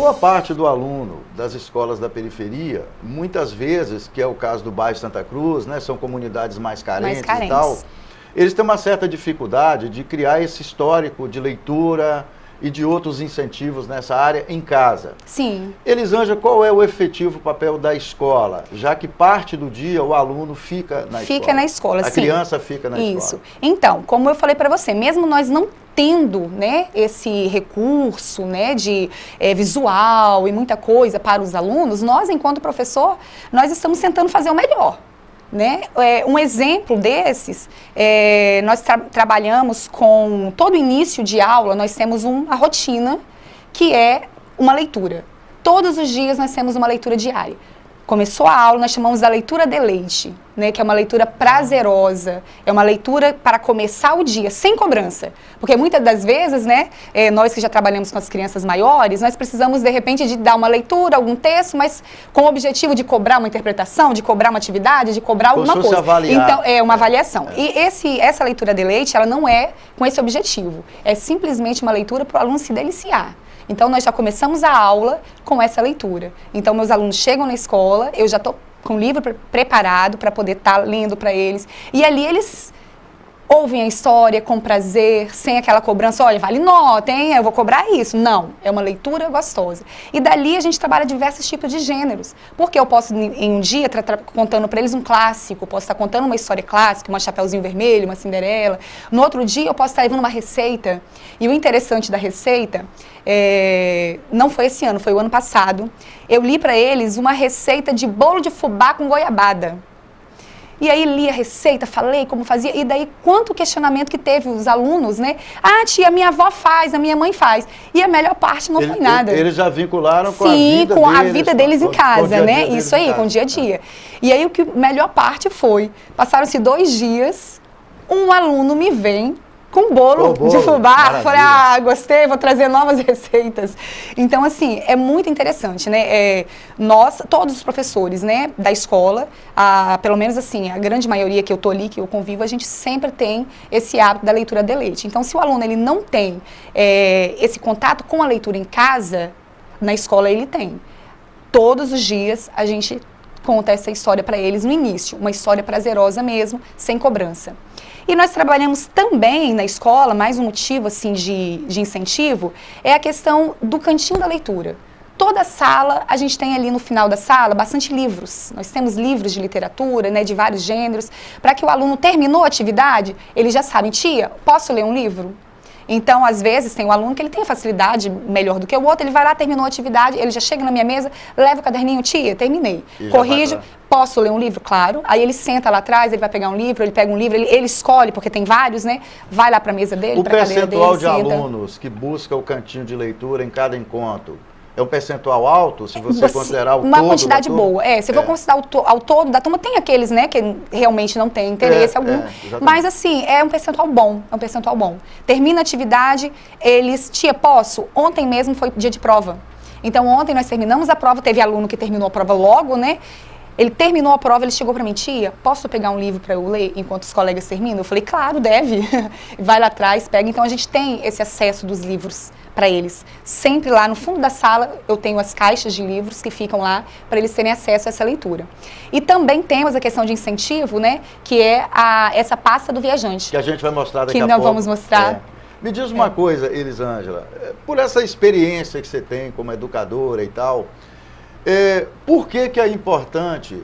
boa parte do aluno das escolas da periferia, muitas vezes, que é o caso do bairro Santa Cruz, né, são comunidades mais carentes e tal, eles têm uma certa dificuldade de criar esse histórico de leitura e de outros incentivos nessa área em casa. Sim. Elisângela, qual é o efetivo papel da escola, já que parte do dia o aluno fica na escola? Fica na escola, sim. A criança fica na escola. Isso. Então, como eu falei para você, mesmo nós não tendo, né, esse recurso, né, de visual e muita coisa para os alunos, nós, enquanto professor, nós estamos tentando fazer o melhor. Né? Um exemplo desses, nós trabalhamos com todo início de aula, nós temos uma rotina que é uma leitura. Todos os dias nós temos uma leitura diária. Começou a aula, nós chamamos da leitura deleite, né, que é uma leitura prazerosa, é uma leitura para começar o dia, sem cobrança. Porque muitas das vezes, né, nós que já trabalhamos com as crianças maiores, nós precisamos, de repente, de dar uma leitura, algum texto, mas com o objetivo de cobrar uma interpretação, de cobrar uma atividade, de cobrar alguma coisa. Avaliar. Então, é uma avaliação. E essa leitura deleite, ela não é com esse objetivo, é simplesmente uma leitura para o aluno se deliciar. Então, nós já começamos a aula com essa leitura. Então, meus alunos chegam na escola, eu já estou com o livro preparado para poder estar lendo para eles. E ali eles ouvem a história com prazer, sem aquela cobrança, olha, vale nota, hein? Eu vou cobrar isso. Não, é uma leitura gostosa. E dali a gente trabalha diversos tipos de gêneros. Porque eu posso, em um dia, contando para eles um clássico, posso estar contando uma história clássica, uma Chapeuzinho Vermelho, uma Cinderela. No outro dia eu posso estar levando uma receita. E o interessante da receita, não foi esse ano, foi o ano passado, eu li para eles uma receita de bolo de fubá com goiabada. E aí li a receita, falei como fazia, e daí quanto questionamento que teve os alunos, né? Ah, tia, minha avó faz, a minha mãe faz. E a melhor parte não foi nada. Eles já vincularam com a vida deles em casa, né? Isso aí, com o dia a dia. E aí a melhor parte foi, passaram-se 2 dias, um aluno me vem com bolo de fubá, falei, gostei, vou trazer novas receitas. Então, assim, é muito interessante, né? Nós, todos os professores, né, da escola, pelo menos assim, a grande maioria que eu tô ali, que eu convivo, a gente sempre tem esse hábito da leitura deleite. Então, se o aluno ele não tem esse contato com a leitura em casa, na escola ele tem. Todos os dias a gente conta essa história para eles no início, uma história prazerosa mesmo, sem cobrança. E nós trabalhamos também na escola, mais um motivo assim, de incentivo, é a questão do cantinho da leitura. Toda sala, a gente tem ali no final da sala bastante livros. Nós temos livros de literatura, né, de vários gêneros, para que o aluno terminou a atividade, ele já sabe, tia, posso ler um livro? Então, às vezes, tem um aluno que ele tem facilidade melhor do que o outro, ele vai lá, terminou a atividade, ele já chega na minha mesa, leva o caderninho, tia, terminei. Corrijo, posso ler um livro? Claro. Aí ele senta lá atrás, ele vai pegar um livro, ele pega um livro, ele escolhe, porque tem vários, né? Vai lá para a mesa dele, para a cadeira dele, O percentual de alunos que busca o cantinho de leitura em cada encontro, é um percentual alto, se você considerar o todo? Uma quantidade boa, se for considerar ao todo da turma, tem aqueles, né, que realmente não tem interesse algum, mas assim, é um percentual bom, Termina a atividade, eles, tia, posso? Ontem mesmo foi dia de prova, então ontem nós terminamos a prova, teve aluno que terminou a prova logo, né, ele terminou a prova, ele chegou para mim, tia, posso pegar um livro para eu ler enquanto os colegas terminam? Eu falei, claro, deve. Vai lá atrás, pega. Então, a gente tem esse acesso dos livros para eles. Sempre lá no fundo da sala, eu tenho as caixas de livros que ficam lá para eles terem acesso a essa leitura. E também temos a questão de incentivo, né, que é essa pasta do viajante. Que a gente vai mostrar daqui a pouco. Que nós vamos mostrar. Me diz uma coisa, Elisângela, por essa experiência que você tem como educadora e tal, por que é importante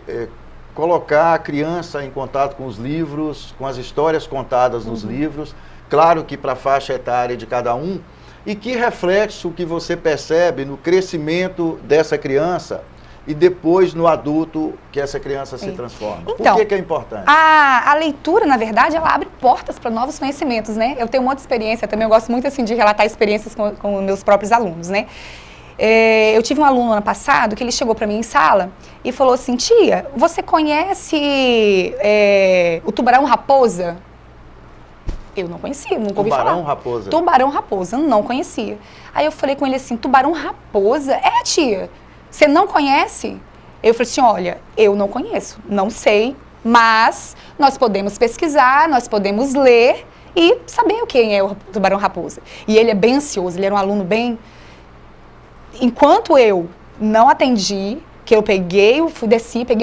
colocar a criança em contato com os livros, com as histórias contadas nos livros, claro que para a faixa etária de cada um, e que reflexo que você percebe no crescimento dessa criança e depois no adulto que essa criança se transforma? Então, por que é importante? A leitura, na verdade, ela abre portas para novos conhecimentos, né? Eu tenho muita experiência também, eu gosto muito assim de relatar experiências com meus próprios alunos, né? Eu tive um aluno ano passado que ele chegou para mim em sala e falou assim, tia, você conhece o tubarão-raposa? Eu não conhecia, nunca ouvi falar. Tubarão-raposa? Tubarão-raposa, não conhecia. Aí eu falei com ele assim, tubarão-raposa? Tia, você não conhece? Eu falei assim, olha, eu não conheço, não sei, mas nós podemos pesquisar, nós podemos ler e saber quem é o tubarão-raposa. E ele é bem ansioso, ele era um aluno bem... enquanto eu não atendi, que eu peguei o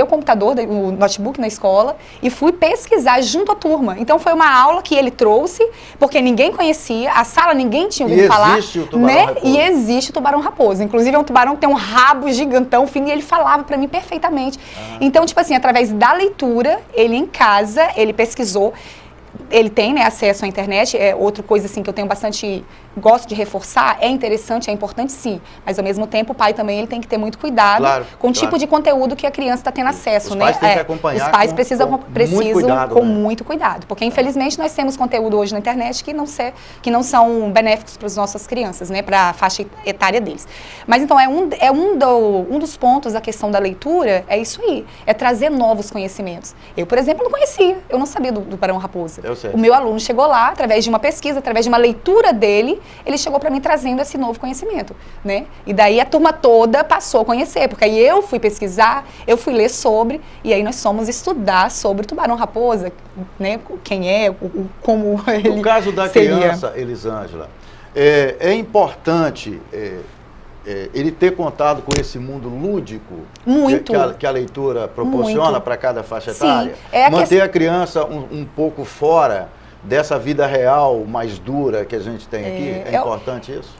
computador, o notebook na escola e fui pesquisar junto à turma. Então foi uma aula que ele trouxe, porque ninguém conhecia, a sala ninguém tinha ouvido falar. E existe o tubarão-raposo. E existe o tubarão-raposo. Inclusive é um tubarão que tem um rabo gigantão, fino, e ele falava para mim perfeitamente. Então, tipo assim, através da leitura, ele em casa, ele pesquisou. Ele tem, né, acesso à internet, é outra coisa assim que eu tenho bastante, gosto de reforçar, é interessante, é importante sim, mas ao mesmo tempo o pai também ele tem que ter muito cuidado com o tipo de conteúdo que a criança está tendo acesso, né? Os pais têm que acompanhar. Os pais precisam com né? muito cuidado, porque infelizmente nós temos conteúdo hoje na internet que não são benéficos para as nossas crianças, né, para a faixa etária deles. Mas então um dos pontos da questão da leitura é isso aí, é trazer novos conhecimentos. Eu, por exemplo, não conhecia, eu não sabia do tubarão-raposa. O meu aluno chegou lá, através de uma pesquisa, através de uma leitura dele, ele chegou para mim trazendo esse novo conhecimento, né? E daí a turma toda passou a conhecer, porque aí eu fui pesquisar, eu fui ler sobre, e aí nós fomos estudar sobre o tubarão-raposa, né? Quem é, como ele No caso da criança, Elisângela, é importante ele ter contato com esse mundo lúdico que a leitura proporciona para cada faixa etária? Manter a criança um pouco fora dessa vida real mais dura que a gente tem aqui? É importante isso?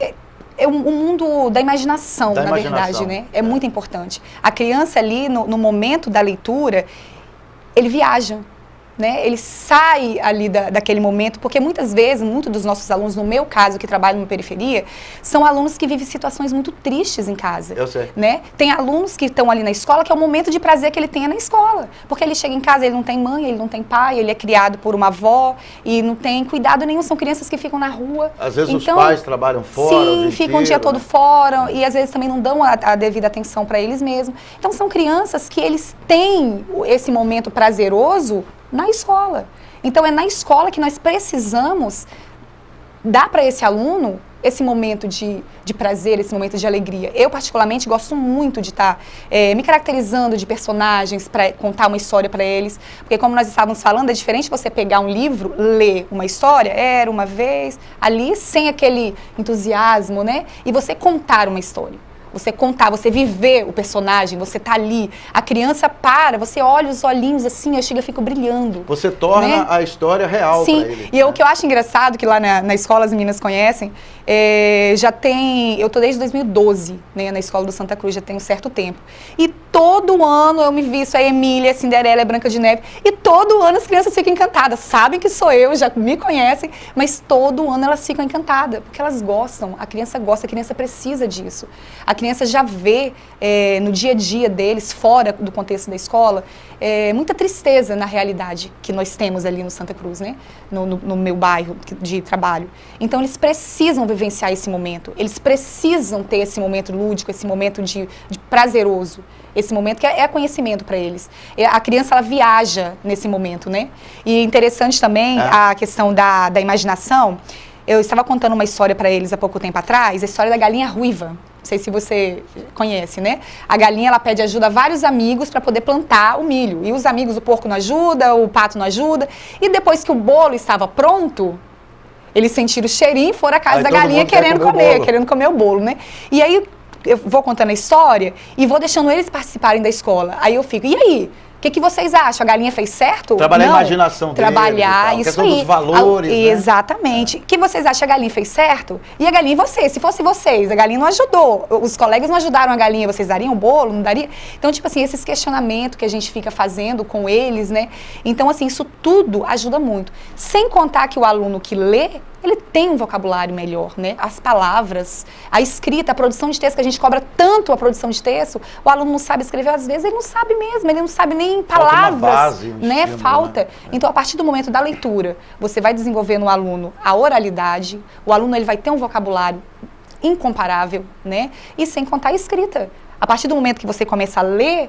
É um mundo da imaginação, na verdade, né? É muito importante. A criança ali, no momento da leitura, ele viaja. Né? Ele sai ali daquele momento, porque muitas vezes, muitos dos nossos alunos, no meu caso, que trabalham na periferia, são alunos que vivem situações muito tristes em casa. Eu sei. Né? Tem alunos que estão ali na escola, que é o momento de prazer que ele tenha na escola. Porque ele chega em casa, ele não tem mãe, ele não tem pai, ele é criado por uma avó e não tem cuidado nenhum. São crianças que ficam na rua. Às vezes os pais trabalham fora. Sim, ficam o dia todo fora e às vezes também não dão a devida atenção para eles mesmos. Então são crianças que eles têm esse momento prazeroso na escola. Então é na escola que nós precisamos dar para esse aluno esse momento de prazer, esse momento de alegria. Eu particularmente gosto muito de estar me caracterizando de personagens para contar uma história para eles, porque como nós estávamos falando, é diferente você pegar um livro, ler uma história, era uma vez, ali sem aquele entusiasmo, né? E você contar uma história. Você contar, você viver o personagem, você tá ali, a criança para, você olha os olhinhos assim, eu chego e fico brilhando. Você torna, né, a história real para ele. E o que eu acho engraçado, que lá na escola as meninas conhecem, eu tô desde 2012, né, na escola do Santa Cruz, já tem um certo tempo. E todo ano eu me visto a Emília, a Cinderela, a Branca de Neve, e todo ano as crianças ficam encantadas, sabem que sou eu, já me conhecem, mas todo ano elas ficam encantadas, porque elas gostam, a criança gosta, a criança precisa disso. A criança já vê no dia a dia deles, fora do contexto da escola, muita tristeza na realidade que nós temos ali no Santa Cruz, né? No meu bairro de trabalho. Então eles precisam vivenciar esse momento, eles precisam ter esse momento lúdico, esse momento de prazeroso, esse momento que é conhecimento para eles. A criança, ela viaja nesse momento, né? E interessante também a questão da imaginação. Eu estava contando uma história para eles há pouco tempo atrás, a história da galinha ruiva. Não sei se você conhece, né? A galinha, ela pede ajuda a vários amigos para poder plantar o milho. E os amigos, o porco não ajuda, o pato não ajuda. E depois que o bolo estava pronto, eles sentiram o cheirinho e foram à casa da galinha querendo comer o bolo, né? E aí eu vou contando a história e vou deixando eles participarem da escola. Aí eu fico, e aí? O que vocês acham? A galinha fez certo? Trabalhar a imaginação deles. Trabalhar, isso aí. Dos valores, né? Exatamente. O que vocês acham? A galinha fez certo? E a galinha, vocês? Se fosse vocês, a galinha não ajudou. Os colegas não ajudaram a galinha, vocês dariam o bolo? Não daria? Então, tipo assim, esses questionamentos que a gente fica fazendo com eles, né? Então, assim, isso tudo ajuda muito. Sem contar que o aluno que lê, ele tem um vocabulário melhor, né? As palavras, a escrita, a produção de texto, que a gente cobra tanto a produção de texto, o aluno não sabe escrever, às vezes ele não sabe mesmo, ele não sabe nem palavras, base, né? Falta. Né? Então, a partir do momento da leitura, você vai desenvolver no aluno a oralidade, o aluno ele vai ter um vocabulário incomparável, né? E sem contar a escrita. A partir do momento que você começa a ler,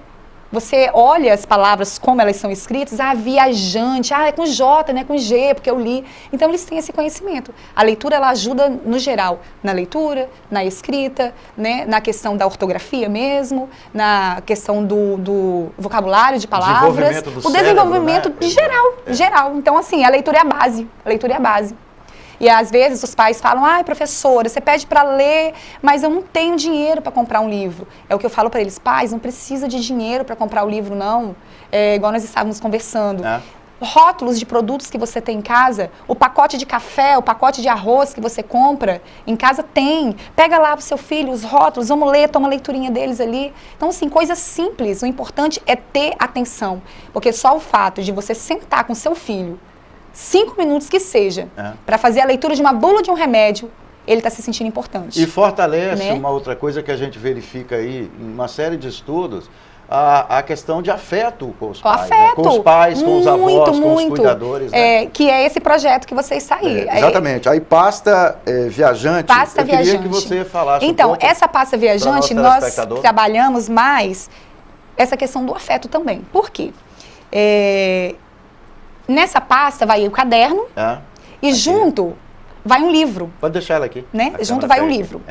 você olha as palavras, como elas são escritas, viajante, é com J, né, com G, porque eu li. Então, eles têm esse conhecimento. A leitura, ela ajuda no geral, na leitura, na escrita, né, na questão da ortografia mesmo, na questão do vocabulário de palavras, o desenvolvimento, né? Geral. Então, assim, a leitura é a base. A leitura é a base. E às vezes os pais falam, ai, professora, você pede para ler, mas eu não tenho dinheiro para comprar um livro. É o que eu falo para eles, pais, não precisa de dinheiro para comprar o livro, não. É igual nós estávamos conversando. Rótulos de produtos que você tem em casa, o pacote de café, o pacote de arroz que você compra, em casa tem. Pega lá pro seu filho os rótulos, vamos ler, toma a leiturinha deles ali. Então, assim, coisas simples. O importante é ter atenção. Porque só o fato de você sentar com seu filho, 5 minutos que seja, para fazer a leitura de uma bula de um remédio, ele está se sentindo importante. E fortalece, né? Uma outra coisa que a gente verifica aí, em uma série de estudos, a questão de afeto com os pais. Né? Com os pais, com os avós, com os cuidadores. Né? Que é esse projeto que você está aí. Exatamente. Aí pasta viajante, pasta viajante. Queria que você falasse então, essa pasta viajante, nós trabalhamos mais essa questão do afeto também. Por quê? Nessa pasta vai o caderno e aqui. Junto vai um livro. Pode deixar ela aqui. Né? Junto vai um livro.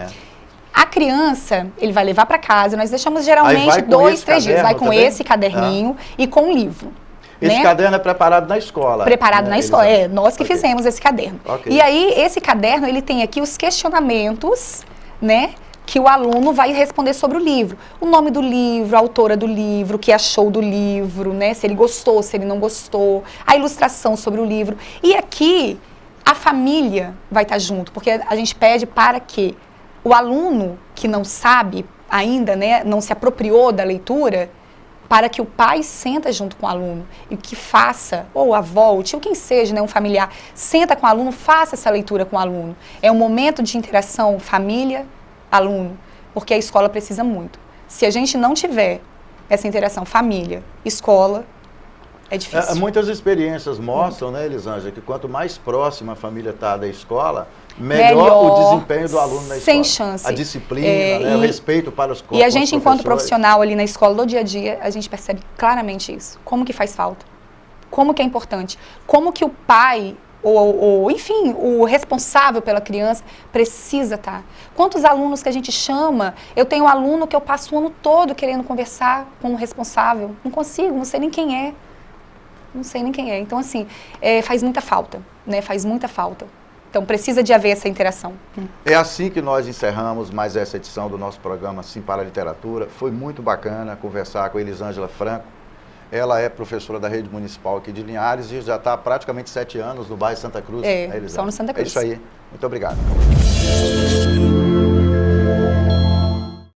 A criança, ele vai levar para casa, nós deixamos geralmente 2, 3 dias. Vai com também? Esse caderninho e com o livro. Esse caderno é preparado na escola? Preparado na escola, nós que fizemos esse caderno. E aí, esse caderno, ele tem aqui os questionamentos, né, que o aluno vai responder sobre o livro. O nome do livro, a autora do livro, o que achou do livro, né, se ele gostou, se ele não gostou, a ilustração sobre o livro. E aqui, a família vai estar junto, porque a gente pede para que o aluno que não sabe ainda, né, não se apropriou da leitura, para que o pai senta junto com o aluno e que faça, ou a avó, o tio, quem seja, né, um familiar, senta com o aluno, faça essa leitura com o aluno. É um momento de interação família-aluno, porque a escola precisa muito. Se a gente não tiver essa interação família-escola, é difícil. Muitas experiências mostram, né, Elisângela, que quanto mais próxima a família está da escola, melhor o desempenho do aluno na escola. Sem chance. A disciplina, né, o respeito para os E a gente, enquanto profissional ali na escola, do dia a dia, a gente percebe claramente isso. Como que faz falta. Como que é importante. Como que o pai, ou enfim, o responsável pela criança, precisa estar. Quantos alunos que a gente chama, eu tenho um aluno que eu passo o ano todo querendo conversar com o responsável. Não consigo, não sei nem quem é. Não sei nem quem é. Então, assim, faz muita falta, né? Faz muita falta. Então, precisa de haver essa interação. É assim que nós encerramos mais essa edição do nosso programa Sim para a Literatura. Foi muito bacana conversar com a Elisângela Franco. Ela é professora da rede municipal aqui de Linhares e já está há praticamente 7 anos no bairro Santa Cruz. Só no Santa Cruz. É isso aí. Muito obrigado.